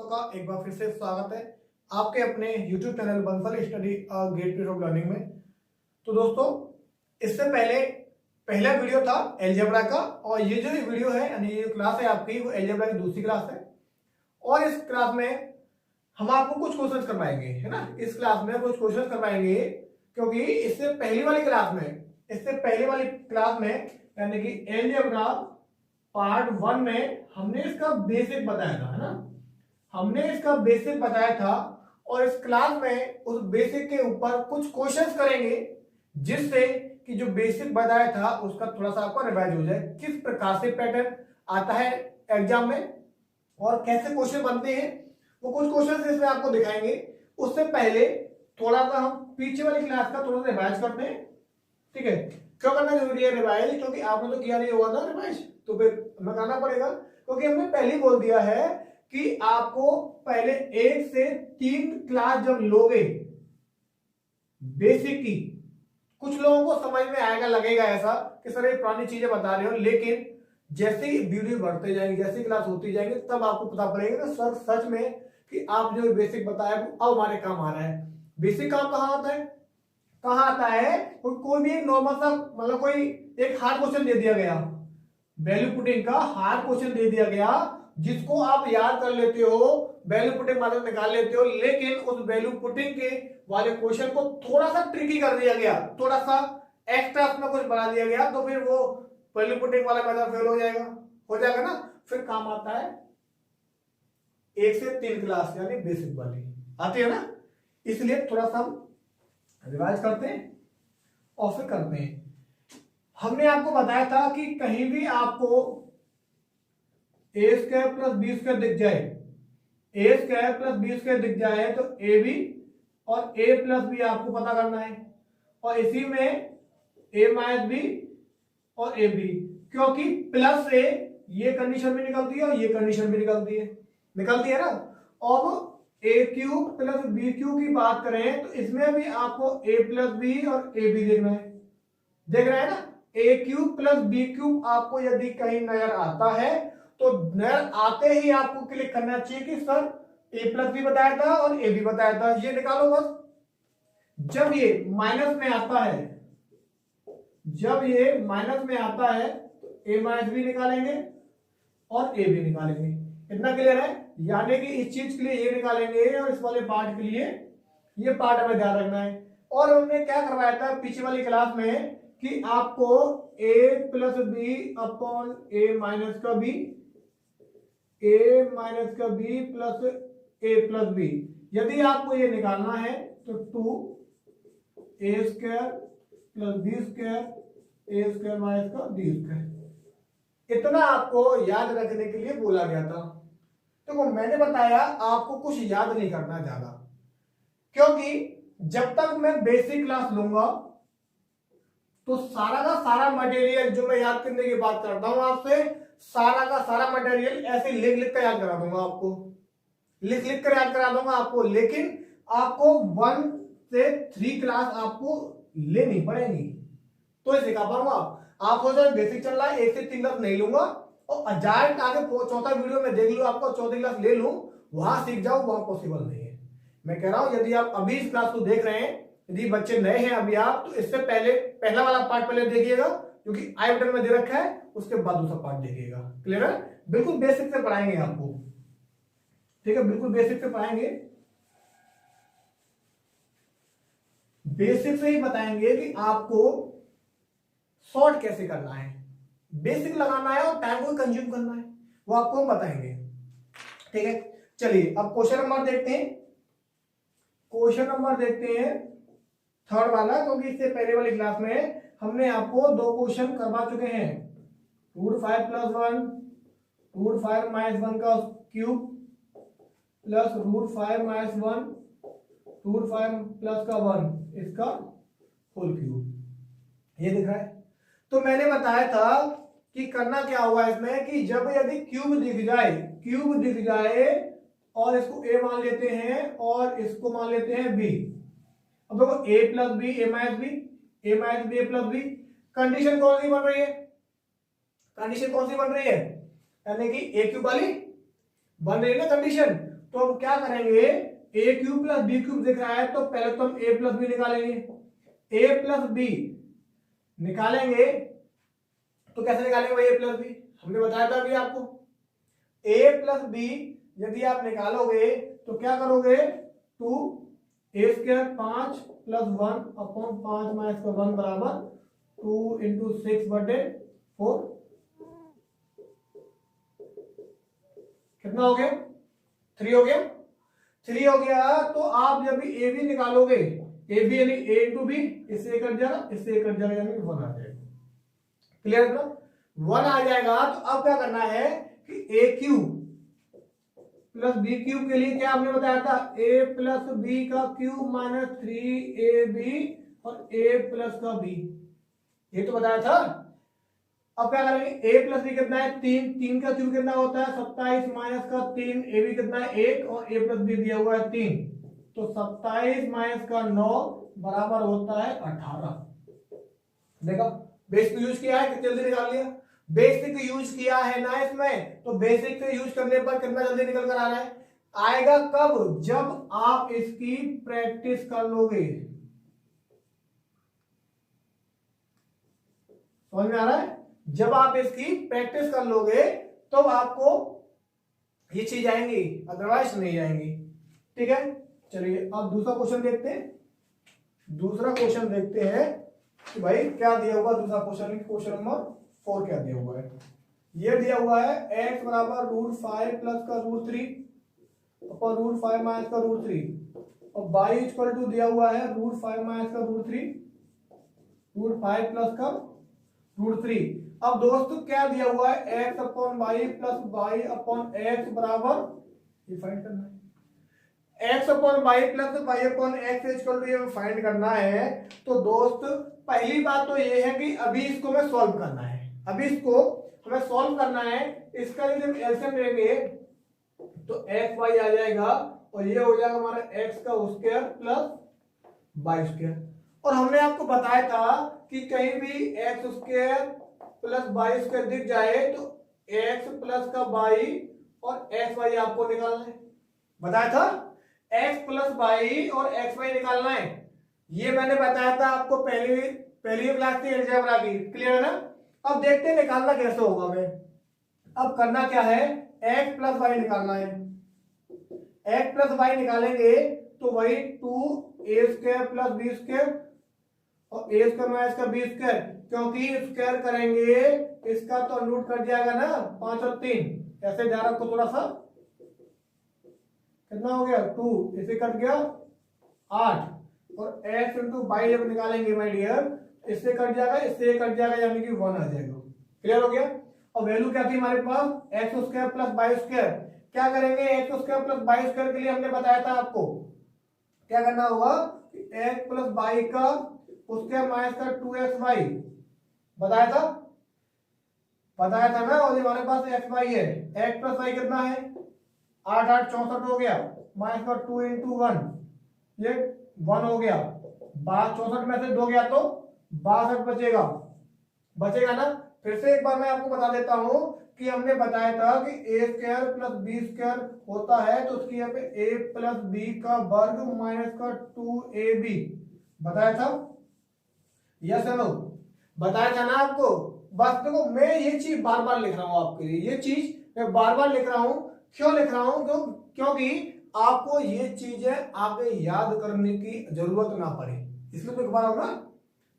दोस्तों का एक बार फिर से स्वागत है आपके अपने YouTube channel Bansal study great piece of learning में। तो दोस्तों, इससे पहले पहला वीडियो था अलजेब्रा का, और ये जो वीडियो है यानी ये क्लास है आपकी, वो अलजेब्रा की दूसरी क्लास है। और इस क्लास में हम आपको कुछ क्वेश्चन करवाएंगे, है ना। इस क्लास में कुछ क्वेश्चन करवाएंगे क्योंकि इससे पहली वाली क्लास में यानी कि अलजेब्रा पार्ट 1 में हमने इसका बेसिक बताया था, है ना। हमने इसका बेसिक बताया था और इस क्लास में उस बेसिक के ऊपर कुछ क्वेश्चंस करेंगे जिससे कि जो बेसिक बताया था उसका थोड़ा सा आपको रिवाइज हो जाए, किस प्रकार से पैटर्न आता है एग्जाम में और कैसे क्वेश्चन बनते हैं, वो कुछ क्वेश्चंस इसमें आपको दिखाएंगे। उससे पहले थोड़ा सा हम पीछे वाली क्लास का थोड़ा सा रिवाइज करते हैं, ठीक है। क्यों करना जरूरी है रिवाइज? क्योंकि आपने तो किया नहीं होगा ना रिवाइज, तो फिर हमें करना पड़ेगा। क्योंकि हमने पहले बोल दिया है कि आपको पहले 1 से 3 क्लास जब लोगे बेसिक की, कुछ लोगों को समझ में आएगा, लगेगा ऐसा कि सर ये पुरानी चीजें बता रहे हो, लेकिन जैसे ही वीडियो बढ़ते जाएंगे, जैसी क्लास होती जाएंगे, तब आपको पता पड़ेगा कि सर सच में कि आप जो बेसिक बताया वो अब हमारे काम आ रहा है। बेसिक काम कहाँ आता है? कहाँ आता है? कोई भी एक नॉर्मल सा, मतलब कोई एक हार्ड क्वेश्चन दे दिया गया, वैल्यू पुटिंग का हार्ड क्वेश्चन दे दिया गया, जिसको आप याद कर लेते हो, वैल्यू पुटिंग माध्यम निकाल लेते हो, लेकिन उस वैल्यू पुटिंग के वाले क्वेश्चन को थोड़ा सा ट्रिकी कर दिया गया, थोड़ा सा एक्स्ट्रा उसमें कुछ बढ़ा दिया गया, तो फिर वो वैल्यू पुटिंग वाला मेथड फेल हो जाएगा ना। फिर काम आता है 1 से 3 क्लास यानी बेसिक वाली आती है ना। इसलिए थोड़ा सा हम रिवाइज करते हैं और फिर करते हैं। हमने आपको बताया था कि कहीं भी आपको ए स्क्वायर प्लस बी स्क्वायर दिख जाए, ए स्क्वायर प्लस बी स्क्वायर दिख जाए तो ए बी और ए प्लस बी आपको पता करना है, और इसी में ए माइनस बी और ए बी, क्योंकि प्लस से ये कंडीशन भी निकलती है और ये कंडीशन भी निकलती है ना। अब ए क्यूब प्लस बी क्यूब की बात करें तो इसमें भी आपको ए प्लस बी और ए बी देख रहा है ना। ए क्यूब प्लस बी क्यूब आपको यदि कहीं नजर आता है तो नजर आते ही आपको क्लिक करना चाहिए कि सर ए प्लस बी बताया था और ए बी बताया था, ये निकालो बस। जब ये माइनस में आता है तो ए माइनस बी निकालेंगे और ए बी निकालेंगे। इतना क्लियर है? यानी कि इस चीज के लिए ये निकालेंगे और इस वाले पार्ट के लिए ये पार्ट हमें ध्यान रखना है। और हमने क्या करवाया था पीछे वाली क्लास में कि आपको a plus b upon a minus का b plus a plus b, यदि आपको ये निकालना है तो 2a square plus b square a square minus का बी स्क्वायर, इतना आपको याद रखने के लिए बोला गया था। तो मैंने बताया आपको कुछ याद नहीं करना ज्यादा, क्योंकि जब तक मैं बेसिक क्लास लूंगा तो सारा का सारा मटेरियल जो मैं याद करने की बात करता हूं आपसे, सारा का सारा मटेरियल ऐसे लिख कर याद करा दूंगा आपको, लिख कर याद करा दूंगा आपको। लेकिन आपको 1 से 3 क्लास आपको लेनी पड़ेगी तो इसे सिखा पाऊंगा। आप हो जाए बेसिक चल रहा है, 1 से 3 क्लास नहीं लूंगा और अजाइट आगे चौथा वीडियो में देख लूं, आपको चौथी क्लास ले लूं, वहां सीख जाऊं, वहां पॉसिबल नहीं है। मैं कह रहा हूं यदि आप अभी इस क्लास को देख रहे हैं, यदि बच्चे नए हैं अभी आप, तो इससे पहले पहला वाला पार्ट पहले देखिएगा जो कि आई बटन में दे रखा है, उसके बाद दूसरा पार्ट देखिएगा। क्लियर है? बिल्कुल बेसिक से पढ़ाएंगे आपको, ठीक है, बिल्कुल बेसिक से पढ़ाएंगे, बेसिक से ही बताएंगे कि आपको शॉर्ट कैसे करना है, बेसिक लगाना है और टाइम को कंज्यूम करना है, वो आपको हम बताएंगे, ठीक है। चलिए अब क्वेश्चन नंबर देखते हैं थर्ड वाला, क्योंकि इससे पहले वाली क्लास में हमने आपको 2 क्वेश्चन करवा चुके हैं, रूट 5 प्लस 1 रूट 5 माइनस 1 का cube plus root 5 minus 1 root 5 plus का 1 इसका होल क्यूब, ये दिख रहा है। तो मैंने बताया था कि करना क्या होगा इसमें कि जब यदि क्यूब दिख जाए और इसको a मान लेते हैं और इसको मान लेते हैं b, अब देखो a plus B A minus B A plus B, condition कौन सी बन रही है? यानी कि a क्यूब वाली बन रही है ना कंडीशन। तो हम क्या करेंगे, ए क्यूब प्लस बी क्यूब दिख रहा है तो पहले तो हम ए प्लस बी निकालेंगे। ए प्लस बी निकालेंगे तो कैसे निकालेंगे भाई ए प्लस बी, हमने बताया था अभी आपको। ए प्लस बी यदि आप निकालोगे तो क्या करोगे, 2 ए स्क्वायर 5 प्लस 1 अपॉन 5 माइनस का 1 बराबर 2 इंटू 6/4। कितना हो गया, 3 हो गया। 3 हो गया तो आप जब भी ए बी निकालोगे, ए बी यानी ए इंटू बी, इससे कट जाएगा, इससे कट जाएगा, यानी 1 आ जाएगा। क्लियर ना, 1 आ जाएगा। तो अब क्या करना है कि ए क्यूब प्लस बी क्यूब के लिए क्या हमने बताया था, ए प्लस बी का क्यूब माइनस 3ab और ए प्लस का बी, ये तो बताया था। अब क्या करेंगे, ए प्लस बी कितना है 3, 3 का क्यूब कितना होता है 27 माइनस का 3, ए बी कितना है 1 और ए प्लस बी दिया हुआ है 3, तो 27 माइनस का 9 बराबर होता है 18। देखा, बेसिक यूज किया है, कितनी जल्दी निकाल लिया। बेसिक यूज किया है ना इसमें, तो बेसिक से यूज करने पर कितना जल्दी निकल कर आ रहा है, आएगा कब, जब आप इसकी प्रैक्टिस कर लोगे। समझ में आ रहा है, जब आप इसकी प्रैक्टिस कर लोगे तो आपको ये चीज आएंगी, अदरवाइज नहीं आएंगी। ठीक है, चलिए अब दूसरा क्वेश्चन देखते हैं। दूसरा क्वेश्चन देखते हैं कि भाई क्या दिया हुआ दूसरा क्वेश्चन, क्वेश्चन नंबर 4 क्या दिया हुआ है। ये दिया हुआ है x बराबर √5 प्लस का √3 अपॉन √5 माइनस का √3 और y इक्वल टू दिया हुआ है √5 माइनस का √3 √5 प्लस का √3। अब दोस्तों क्या दिया हुआ है, x upon Y plus Y upon X बराबर, ये फाइंड करना है, x upon Y plus Y upon X equal to ये फाइंड करना है। तो दोस्त पहली बात तो ये है कि अभी इसको हमें सॉल्व करना है, अभी इसको हमें सॉल्व करना है। इसका यदि हम एलसीएम लेंगे तो एक्स वाई आ जाएगा और ये हो जाएगा हमारा एक्स का स्क्वायर प्लस वाई स्क्वायर। और हमने आपको बताया था कि कहीं भी X square plus Y square दिख जाए तो एक्स प्लस का वाई और एक्स वाई आपको निकालना है, बताया था। एक्स प्लस वाई और एक्स वाई निकालना है, ये मैंने बताया था आपको पहली क्लास थी अलजेब्रा की। क्लियर है ना। अब देखते हैं निकालना कैसे होगा हमें। अब करना क्या है, एक्स प्लस वाई निकालना है। एक्स प्लस वाई निकालेंगे तो वही 2a square plus b square और ए स्क्वायर माइनस का बी स्क्वायर, क्योंकि स्क्वायर करेंगे इसका तो रूट कट जाएगा ना, 5 और 3 ऐसे जा रहा को थोड़ा सा, कितना हो गया 2, इसे कट गया 8 और x इंटू वाई जब निकालेंगे माय डियर, इससे कट जाएगा इससे कट जाएगा, यानी कि 1 आ जाएगा। क्लियर हो गया। और वैल्यू क्या थी हमारे पास, x square plus Y square. क्या करेंगे, x square plus Y square के लिए हमने बताया था आपको क्या करना होगा, एक्स प्लस वाई का स्क्वायर माइनस का 2xy बताया था ना। और ये हमारे पास एक्स वाई है, एक्स प्लस वाई कितना है 8 8 64 हो गया, माइनस का 2 इंटू 1 ये 1 हो गया, 64 में से 2 गया तो 62 बचेगा ना। फिर से एक बार मैं आपको बता देता हूं कि हमने बताया था कि ए स्क्वायर प्लस बी स्क्वायर होता है तो उसकी यहाँ पे ए प्लस बी का वर्ग माइनस का 2ab बताया था, यस नो बताया था ना आपको। बस देखो मैं ये चीज बार बार लिख रहा हूं आपके लिए, ये चीज मैं बार बार लिख रहा हूं। क्यों लिख रहा हूं, क्योंकि आपको ये चीजें आगे याद करने की जरूरत ना पड़े, इसलिए तो लिखवा रहा हूं ना।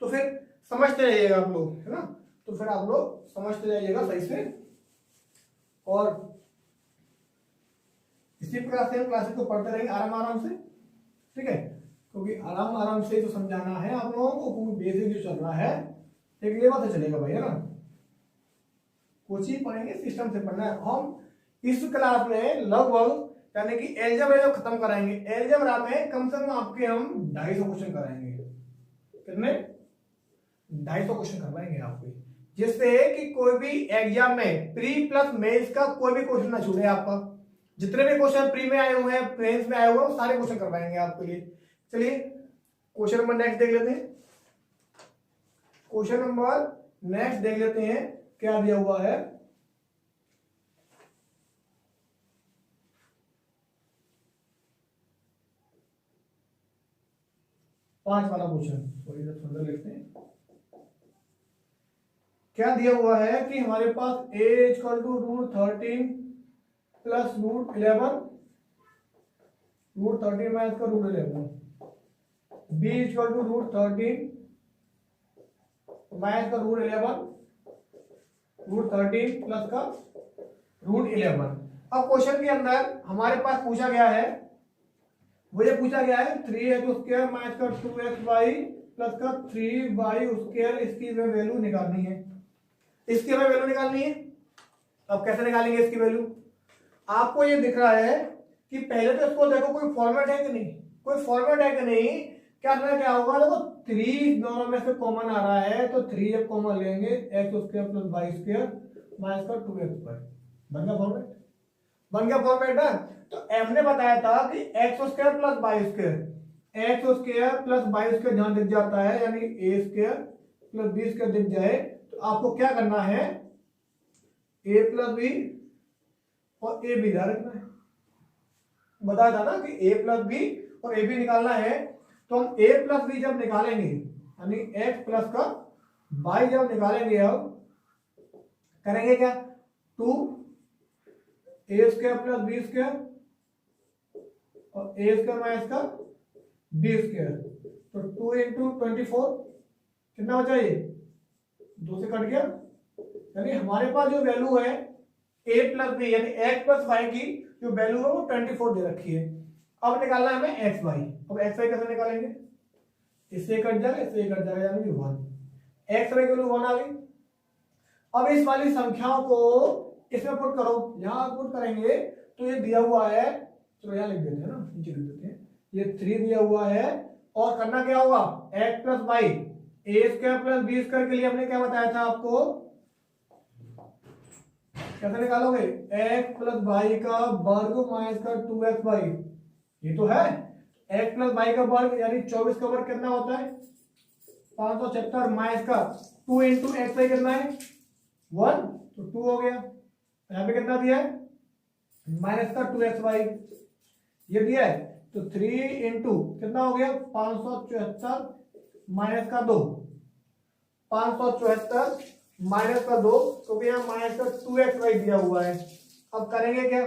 तो फिर समझते रहिएगा आप लोग, है ना, तो फिर आप लोग समझते जाइएगा सही से। और इसी प्रकार से हम क्लासेस को पढ़ते रहेंगे आराम से, ठीक है, क्योंकि आराम से जो समझाना है आप लोगों को, क्योंकि बेसिक जो चल रहा है एक लेवल से चलेगा भाई, है ना। कुछ ही पढ़ेंगे, सिस्टम से पढ़ना है। हम इस क्लास में लगभग यानी कि अलजेब्रा जो खत्म कराएंगे, अलजेब्रा में कम से कम आपके हम 250 क्वेश्चन कराएंगे। कितने, 250 क्वेश्चन करवाएंगे आपको, जिससे कि कोई भी एग्जाम में प्री प्लस मेंस का कोई भी क्वेश्चन ना छूटे आपका। जितने भी क्वेश्चन प्री में आए हुए हैं, मेंस में आए हुए हैं, सारे क्वेश्चन करवाएंगे आपके लिए। चलिए क्वेश्चन नंबर नेक्स्ट देख लेते हैं। क्वेश्चन नंबर नेक्स्ट देख लेते हैं क्या दिया हुआ है। 5 वाला क्वेश्चन, थोड़ी देर सुंदर लिखते हैं। क्या दिया हुआ है कि हमारे पास a equal to √13 plus √11, √13 minus का √11, b इक्वल टू √13 माइनस का √11, √13 प्लस का √11। अब क्वेश्चन के अंदर हमारे पास पूछा गया है, मुझे पूछा गया है 3x² माइनस का 2xy प्लस का 3y², इसकी वैल्यू निकालनी है। इसकी हमें वैल्यू निकालनी है। अब कैसे निकालेंगे इसकी वैल्यू? आपको ये दिख रहा है कि पहले तो इसको देखो कोई फॉर्मेट है कि नहीं, कोई फॉर्मेट है कि नहीं। क्या करना, क्या होगा, देखो 3 दोनों में से कॉमन आ रहा है, तो 3 जब कॉमन लेंगे x² प्लस y² माइनस का 2xy, बन गया फॉर्मेट, बन गया फॉर्मेट ना। तो हमने बताया था कि x² plus y², x² plus y² जहां दिख जाता है, यानी a² प्लस b² दिख जाए, तो आपको क्या करना है, a प्लस बी और ए बी ध्यान रखना है। बताया था ना कि a प्लस बी और ए बी निकालना है। तो हम a प्लस बी जब निकालेंगे, यानी x प्लस का y जब निकालेंगे, अब करेंगे क्या, 2a² प्लस b² और a² माइनस का b², तो 2 इंटू 24 कितना बचा, ये 2 से कट गया। यानी हमारे पास जो वैल्यू है a प्लस बी यानी x प्लस y की जो वैल्यू है वो 24 दे रखी है। अब निकालना है हमें xy। अब xy कैसे निकालेंगे, इससे कट जाएगा, इससे कट जाएगा, यानी 1, xy की वैल्यू 1 आ गई। अब इस वाली संख्याओं को इसमें पुट करो, यहां पुट करेंगे तो ये दिया हुआ है, चलो यहां लिख देते हैं ना, नीचे लिख देते हैं, ये 3 दिया हुआ है। और करना क्या होगा, x plus Y, a² plus b² के लिए हमने क्या बताया था आपको, कैसे निकालोगे, x प्लस वाई का वर्ग माइनस का 2xy, ये तो है। x प्लस वाई का वर्ग यानी 24 का वर्ग कितना होता है, 576 माइनस का 2 इंटू एक्स कितना है 1, तो 2 हो गया। यहाँ पे कितना दिया है, माइनस का 2xy ये दिया है, तो 3 इंटू कितना हो गया 574 माइनस का 2, 574 माइनस का 2, तो भी यहाँ माइनस का 2xy दिया हुआ है। अब करेंगे क्या,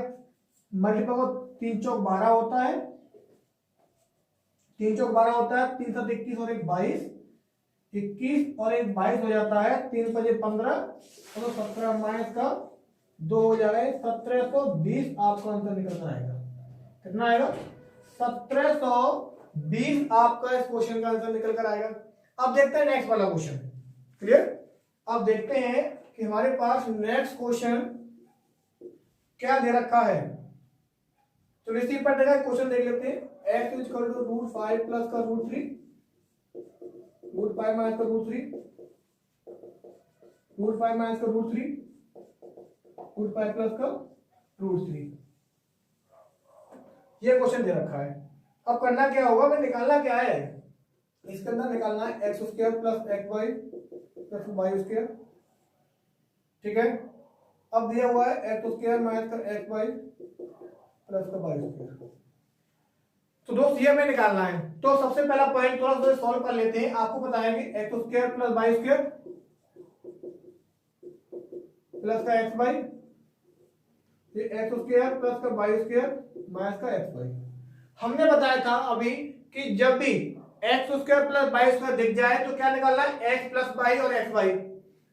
मल्टीपल को 3 चौक 12 होता है, 3 चौक 12 होता है, 3 7 21 और 1 22, 21 और 1 22 हो जाता है, 3 5 15 और 17 माइनस का 2 हो जाएगा 1720। आपका आंसर निकल कर आएगा, कितना आएगा 1720 आपका इस क्वेश्चन का आंसर निकल कर आएगा। अब देखते हैं नेक्स्ट वाला क्वेश्चन, क्लियर। अब देखते हैं कि हमारे पास नेक्स्ट क्वेश्चन क्या दे रखा है। तो इसी पर देखा क्वेश्चन देख लेते हैं। x इक्वल टू √5 प्लस का √3, √5 माइनस का √3, √5 माइनस का √3, √5 प्लस का √3, ये क्वेश्चन दे रखा है। अब करना क्या होगा, मैं निकालना क्या है, इसके अंदर निकालना है x² plus xy plus y², ठीक है। अब दिया हुआ है x² माइनस का xy प्लस का y², तो दोस्त ये हमें निकालना है। तो सबसे पहला पॉइंट थोड़ा सा सॉल्व कर लेते हैं। आपको पता है कि x² प्लस y² प्लस का xy, ये x² प्लस का y² माइनस का xy। हमने बताया था अभी कि जब भी x² प्लस y² दिख जाए तो क्या निकालना है, x प्लस y और xy,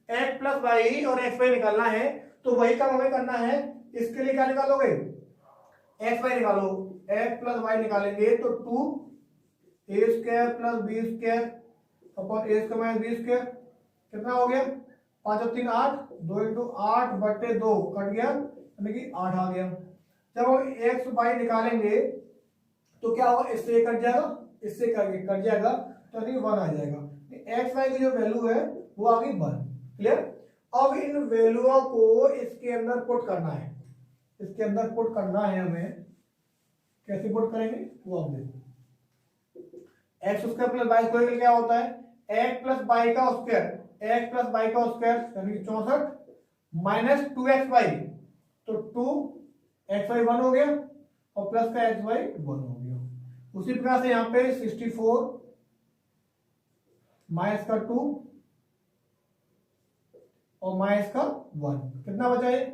x प्लस y और xy निकालना है। तो वही काम हमें करना है। इसके लिए क्या निकालोगे, xy निकालो, x प्लस y निकालेंगे तो 2a² plus b² upon a² minus b² कितना हो गया, 5 और 3 8, 2 इंटू 8 बटे 2 कट गया, यानी कि 8 आ गया। जब हम x y निकालेंगे तो क्या होगा, इससे कट जाएगा, इससे कट जाएगा, तो यानी 1 आ जाएगा। एक्स वाई की जो वैल्यू है वो आ गई 1, क्लियर। अब इन वैल्यूओं को इसके अंदर पुट करना है, इसके अंदर पुट करना है हमें। कैसे पुट करेंगे वो आप देखो। x² प्लस y² क्या होता है, x प्लस y का स्क्वायर, x प्लस y का स्क्वायर यानी कि 64 माइनस 2xy, तो 2xy 1 हो गया और प्लस का xy 1 हो गया। उसी प्रकार से यहाँ पे 64 माइनस का 2 और माइनस का 1, कितना बचा ये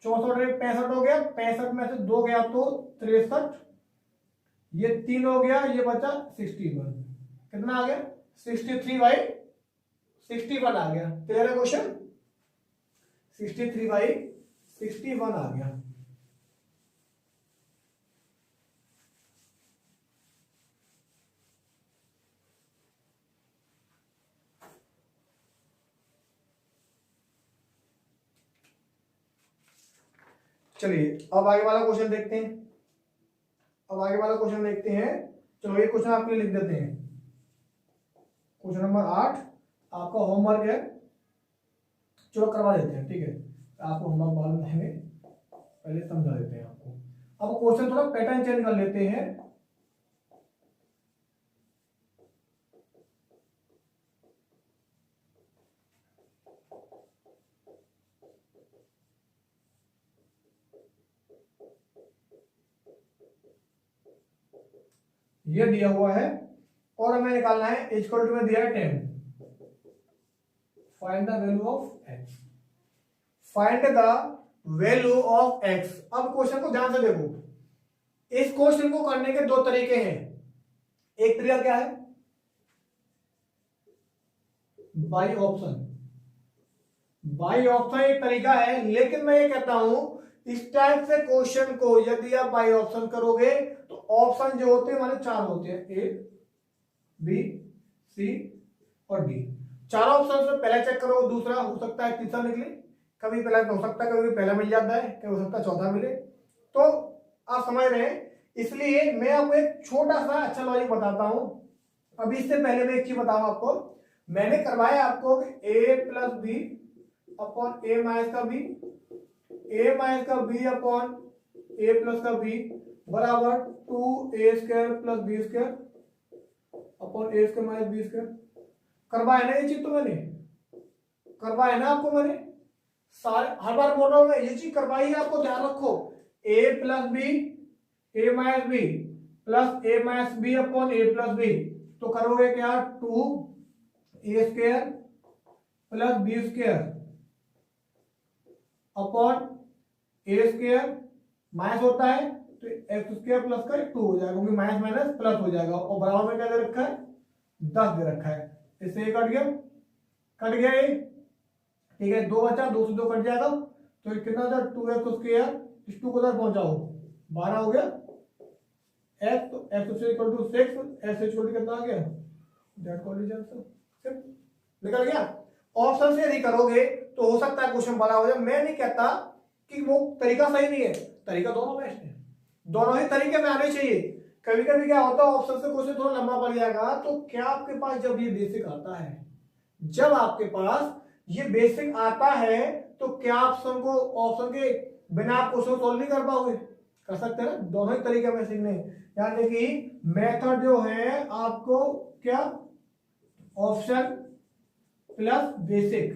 64 65 हो गया, 65 में से 2 गया तो 63, ये 3 हो गया, ये बचा 61, कितना आ गया 63/61 आ गया। क्लियर है क्वेश्चन, 63/61 आ गया। चलिए अब आगे वाला क्वेश्चन देखते हैं। चलो ये क्वेश्चन आपके लिए लिख देते हैं। क्वेश्चन नंबर 8 आपका होमवर्क है, चलो करवा देते हैं, ठीक है। आपको होमवर्क बाद में देंगे, पहले समझा देते हैं आपको। अब क्वेश्चन थोड़ा पैटर्न चेंज कर लेते हैं। ये दिया हुआ है और हमें निकालना है इक्वल टू में दिया है 10, find the value of x, find the value of x। अब क्वेश्चन को ध्यान से देखो, इस क्वेश्चन को करने के दो तरीके हैं। एक तरीका क्या है, बाई ऑप्शन, एक तरीका है, लेकिन मैं ये कहता हूं इस टाइप से क्वेश्चन को यदि आप बाई ऑप्शन करोगे तो ऑप्शन जो होते हैं माने 4 होते हैं, ए बी सी और डी। चारों ऑप्शन में पहला चेक करो, दूसरा हो सकता है तीसरा निकले, कभी पहला हो सकता है, कभी पहला मिल जाता है, कभी हो सकता है चौथा मिले, तो आप समझ रहे हैं। इसलिए मैं आपको एक छोटा सा अच्छा लॉजिक बताता हूं। अभी इससे पहले मैं एक चीज बताऊं आपको, मैंने करवाया आपको ए plus b upon a minus का बी, ए माइनस का बी अपॉन ए प्लस का बी बराबर 2a² plus b² upon a² minus b²। करवाया ना ये चीज, तो मैंने करवाया ना आपको, मैंने सारे हर बार बोल रहा हूं मैं, ये चीज करवाई है आपको, ध्यान रखो। a plus B, A minus B plus A minus B upon A plus B, तो करोगे क्या 2a² plus b² upon a² minus होता है तो x² प्लस का 2 हो जाएगा, क्योंकि माइनस माइनस प्लस हो जाएगा, और बराबर में क्या दे रखा है 10 दे रखा है। इससे ये कट गया ये, ठीक है, 2 बचा, 2 से 2 कट जाएगा, तो ये कितना था 2x², इस 2 को उधर पहुंचाओ 12 हो गया x, तो x equal to 6, s equal to कितना आ गया, दैट कॉलिजन से निकल गया। ऑप्शन से यदि करोगे तो हो सकता है क्वेश्चन बड़ा हो जाए। मैं नहीं कहता कि वो तरीका सही नहीं है, तरीका दोनों बेस्ट है, दोनों ही तरीके में आने चाहिए। कभी कभी क्या होता है ऑप्शन से क्वेश्चन थोड़ा लंबा पड़ जाएगा, तो क्या आपके पास जब ये बेसिक आता है, जब आपके पास ये बेसिक आता है तो क्या ऑप्शन को ऑप्शन के बिना आप क्वेश्चन सोल्व नहीं कर पाओगे, कर सकते हैं ना, दोनों ही तरीके में सीखने। यानी कि मेथड जो है आपको क्या ऑप्शन प्लस बेसिक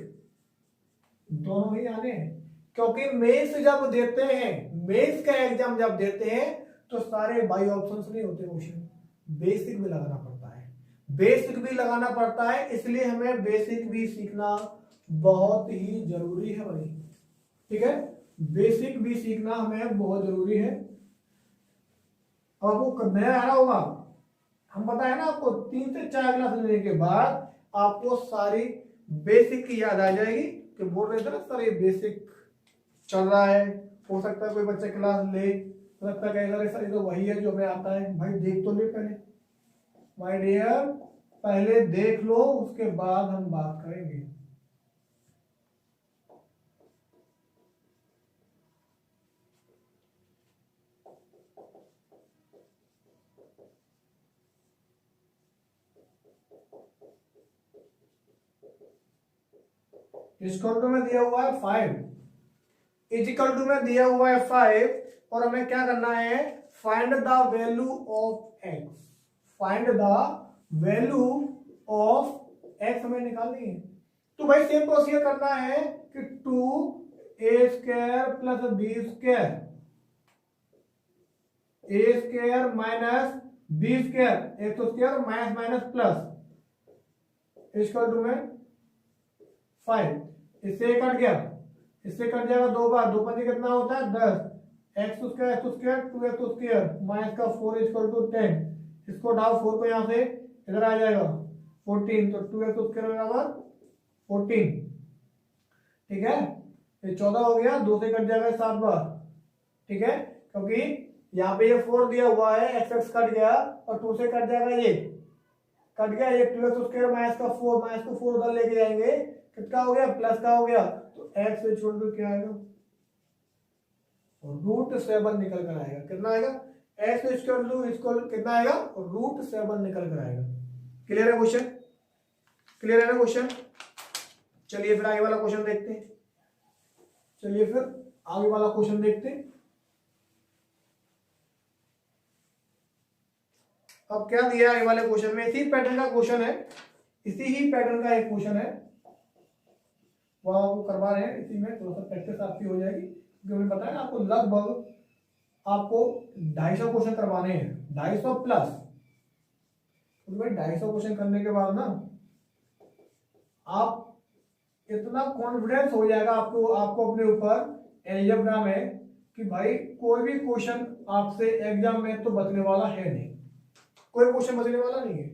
दोनों ही आने हैं, क्योंकि मेंस जब देते हैं, मेंस का एग्जाम जब देते हैं तो सारे बाई ऑप्शंस नहीं होते क्वेश्चन, बेसिक भी लगाना पड़ता है, इसलिए हमें बेसिक भी सीखना बहुत ही जरूरी है भाई, ठीक है, बेसिक भी सीखना हमें बहुत जरूरी है। आपको नया आ रहा होगा, हम बताए ना आपको 3 से 4 क्लास लेने के बाद आपको सारी बेसिक की याद आ जाएगी कि बोल रहे थे ना सर ये बेसिक चल रहा है, हो सकता है कोई बच्चा क्लास ले, हो सकता है कहेगा सर ये तो वही है जो हमें आता है। भाई देख तो ले पहले, माय डियर पहले देख लो, उसके बाद हम बात करेंगे। इक्वल टू में दिया हुआ है 5, इक्वल टू में दिया हुआ है 5, और हमें क्या करना है find the value of x, find the value of x हमें निकालनी है। तो भाई सेम प्रोसीजर करना है कि 2a² plus b² a² minus b² x² minus minus plus equal to में 5, इससे कट गया, इससे कट जाएगा 2 बार, 2 पंजे कितना होता है 10, x square 2x square minus का 4 इक्वल टू 10, इसको उठाओ 4 को यहाँ से इधर आ जाएगा 14, तो 2x स्क्वायर बराबर 14, ठीक है। ये 14 हो गया, 2 से कट जाएगा 7 बार, ठीक है, क्योंकि यहाँ पे ये 4 दिया हुआ है, एक्स एक्स कट गया और 2 से कट जाएगा, ये कट गया, ये 2x स्क्वायर माइनस का 4, माइनस को 4 उधर लेके जाएंगे, कितना हो गया प्लस का हो गया, तो एक्स इक्वल टू क्या आएगा √7 निकल कर आएगा, कितना आएगा एक्स इक्वल टू कितना आएगा √7 निकल कर आएगा। क्लियर है क्वेश्चन, क्लियर है ना क्वेश्चन। चलिए फिर आगे वाला क्वेश्चन देखते हैं, चलिए फिर आगे वाला क्वेश्चन देखते हैं। अब क्या दिया आगे वाले क्वेश्चन में, इसी पैटर्न का क्वेश्चन है, इसी ही पैटर्न का एक क्वेश्चन है, वो आपको करवा रहे हैं, इसी में थोड़ा सा प्रैक्टिस आपकी हो जाएगी, क्योंकि मैंने बताया आपको लगभग आपको 250 क्वेश्चन करवाने हैं, 250 प्लस, तो भाई 250 क्वेश्चन करने के बाद ना आप इतना कॉन्फिडेंस हो जाएगा आपको अपने ऊपर एल्जेब्रा में कि भाई कोई भी क्वेश्चन आपसे एग्जाम में तो बचने वाला है नहीं, कोई क्वेश्चन बचने वाला नहीं है।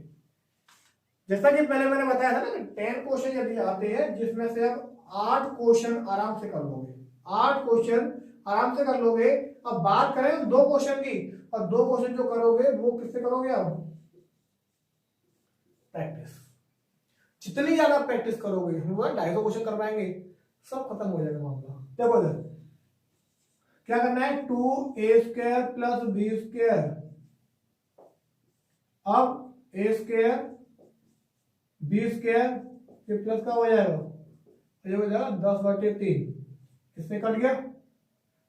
जैसा कि पहले मैंने बताया था ना कि 10 क्वेश्चन यदि आते हैं जिसमें से आप 8 क्वेश्चन आराम से कर लोगे, 8 क्वेश्चन आराम से कर लोगे। अब बात करें 2 क्वेश्चन की, और 2 क्वेश्चन जो करोगे वो किससे करोगे आप, प्रैक्टिस, जितनी ज्यादा प्रैक्टिस करोगे, हम 250 क्वेश्चन करवाएंगे, सब खत्म हो जाएगा मामला। देखो इधर क्या करना है, 2a² + b², अब a² b² ये प्लस का हो जाएगा, ये हो जाएगा 10/3, इससे कट गया,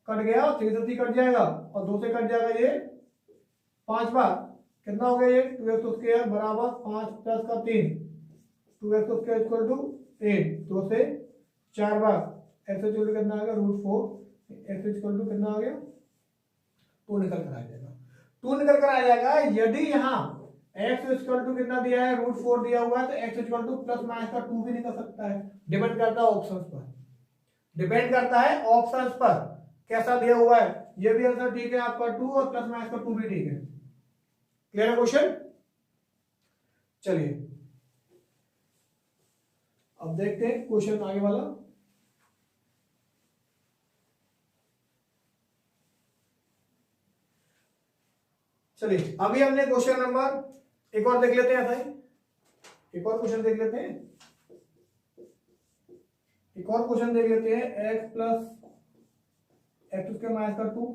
कट गया, 3 से 3 कट जाएगा और 2 से कट जाएगा ये 5 बार, कितना हो गया ये 2x² बराबर 5 + का 3, 2x² इक्वल टू 8, 2 से 4 बार, x इक्वल टू कितना आ गया √4, x इक्वल टू कितना आ गया 2 निकल कर आ जाएगा, 2 निकल कर आ जाएगा। यदि यहाँ x इक्वल टू कितना दिया है √4 दिया हुआ है, तो x equal two plus minus का 2 भी निकल सकता है, डिपेंड करता है ऑप्शंस पर, डिपेंड करता है ऑप्शंस पर कैसा दिया हुआ है। ये भी आंसर ठीक है आपका 2 और प्लस माइनस का 2 भी ठीक है। क्लियर है क्वेश्चन। चलिए अब देखते हैं क्वेश्चन आगे वाला। चलिए अभी हमने क्वेश्चन नंबर एक और देख लेते हैं, ऐसा ही एक और क्वेश्चन देख लेते हैं, एक और क्वेश्चन देख लेते हैं, x + x² माइनस का 2,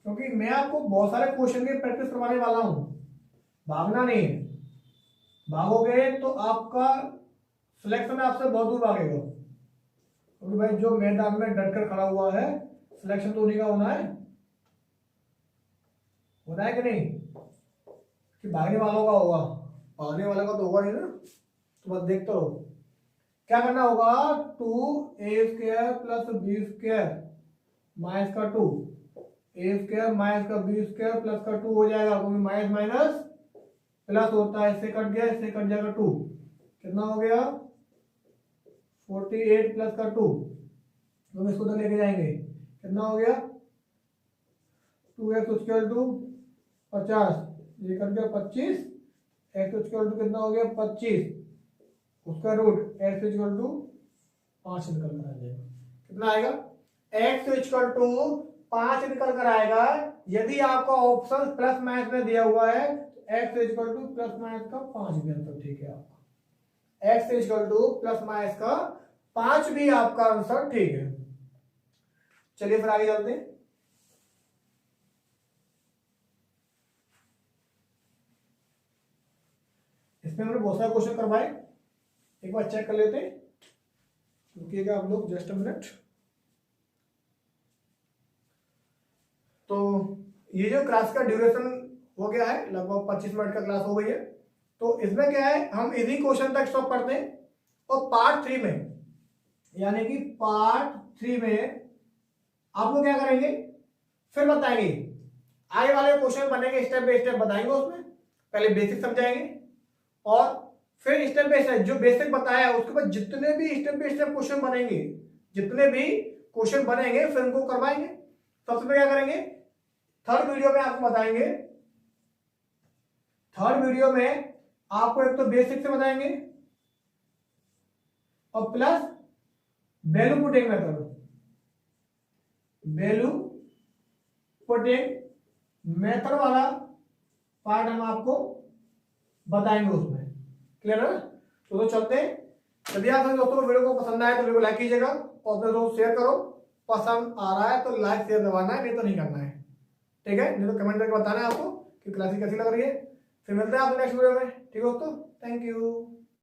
क्योंकि मैं आपको बहुत सारे क्वेश्चन की प्रैक्टिस करवाने वाला हूं, भागना नहीं है, भागोगे तो आपका सिलेक्शन आपसे बहुत दूर भागेगा, क्योंकि भाई जो मैदान में डटकर खड़ा हुआ है सिलेक्शन तो उन्हीं का होना है कि नहीं, कि भागने वालों का होगा, भागने वालों का तो होगा नहीं ना, तो बस देखते रहो। क्या करना होगा, 2a² + b² माइनस का 2, a² माइनस का b² प्लस का 2 हो जाएगा, क्योंकि माइनस माइनस प्लस होता है, इससे कट गया, इससे कट जाएगा 2, कितना हो गया 48 प्लस का 2, तो इसको तो लेके जाएंगे, कितना हो गया 2x इक्वल टू 50, ये कट गया 25, x इक्वल टू कितना हो गया 25, उसका रूट x इक्वल टू 5 निकल कर आ जाएगा, कितना आएगा x इक्वल टू 5 निकल कर आएगा। यदि आपका ऑप्शन प्लस माइनस में दिया हुआ है तो x equal two plus minus का 5 भी आंसर ठीक है आपका, x equal two plus minus का 5 भी आपका आंसर ठीक है। चलिए फिर आगे चलते हैं। इसमें हमने बहुत सारे क्वेश्चन करवाए, एक बार चेक कर लेते हैं, रुकिएगा आप लोग जस्ट अ मिनट। तो ये जो क्लास का ड्यूरेशन हो गया है, लगभग 25 मिनट का क्लास हो गई है, तो इसमें क्या है हम इसी क्वेश्चन तक स्टॉप करते हैं, और पार्ट 3 में, यानी कि पार्ट 3 में आप लोग क्या करेंगे फिर बताएंगे, आगे वाले क्वेश्चन बनेंगे, स्टेप बाय स्टेप बताएंगे उसमें। पहले बेसिक समझाएंगे और फिर स्टेप बाय स्टेप जो बेसिक बताया उसके बाद जितने भी स्टेप बाय स्टेप क्वेश्चन बनेंगे, जितने भी क्वेश्चन बनेंगे फिर उनको करवाएंगे। सबसे पहले क्या करेंगे, थर्ड वीडियो में आपको बताएंगे, थर्ड वीडियो में आपको एक तो बेसिक से बताएंगे और plus value putting method, value putting method वाला पार्ट हम आपको बताएंगे उसमें। क्लियर है? तो चलते हैं। यदि आप दोस्तों वीडियो को पसंद आए तो वीडियो को लाइक कीजिएगा और अपने दोस्तों शेयर करो। पसंद आ रहा है तो लाइक शेयर दबाना है, नहीं तो नहीं करना है। ठीक है, नहीं तो कमेंट करके बताना है आपको कि क्लास कैसी लग रही है। फिर मिलते हैं आपको नेक्स्ट वीडियो में। ठीक है दोस्तों, थैंक यू।